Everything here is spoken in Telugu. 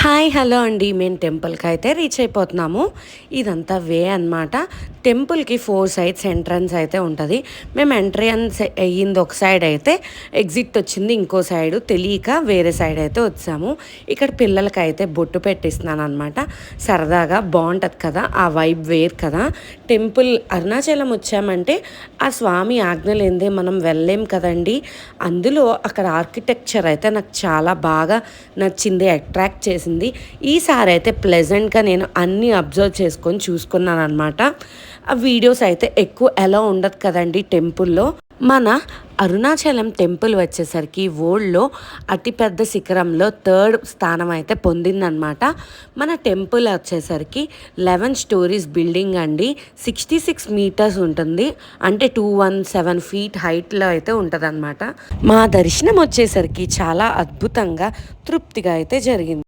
హాయ్ హలో అండి, మేము టెంపుల్కి అయితే రీచ్ అయిపోతున్నాము. ఇదంతా వే అనమాట. టెంపుల్కి 4 సైడ్స్ ఎంట్రన్స్ అయితే ఉంటుంది. మేము ఎంట్రన్స్ అయ్యింది ఒక సైడ్ అయితే, ఎగ్జిట్ వచ్చింది ఇంకో సైడు. తెలియక వేరే సైడ్ అయితే వచ్చాము. ఇక్కడ పిల్లలకి అయితే బొట్టు పెట్టిస్తున్నాను అనమాట. సరదాగా బాగుంటుంది కదా, ఆ వైబ్ వేర్ కదా. టెంపుల్ అరుణాచలం వచ్చామంటే ఆ స్వామి ఆజ్ఞ లేనిదే మనం వెళ్ళలేం కదండి. అందులో అక్కడ ఆర్కిటెక్చర్ అయితే నాకు చాలా బాగా నచ్చింది, అట్రాక్ట్ చేసింది. ఈసారి అయితే ప్లెజెంట్గా నేను అన్నీ అబ్జర్వ్ చేసుకొని చూసుకున్నాను అనమాట. ఆ వీడియోస్ అయితే ఎక్కువ ఎలా ఉండదు కదండి టెంపుల్లో. మన అరుణాచలం టెంపుల్ వచ్చేసరికి వరల్డ్లో అతిపెద్ద శిఖరంలో 3rd స్థానం అయితే పొందిందనమాట. మన టెంపుల్ వచ్చేసరికి 11 స్టోరీస్ బిల్డింగ్ అండి. 66 మీటర్స్ ఉంటుంది, అంటే 217 ఫీట్ హైట్లో అయితే ఉంటుంది అనమాట. మా దర్శనం వచ్చేసరికి చాలా అద్భుతంగా తృప్తిగా అయితే జరిగింది.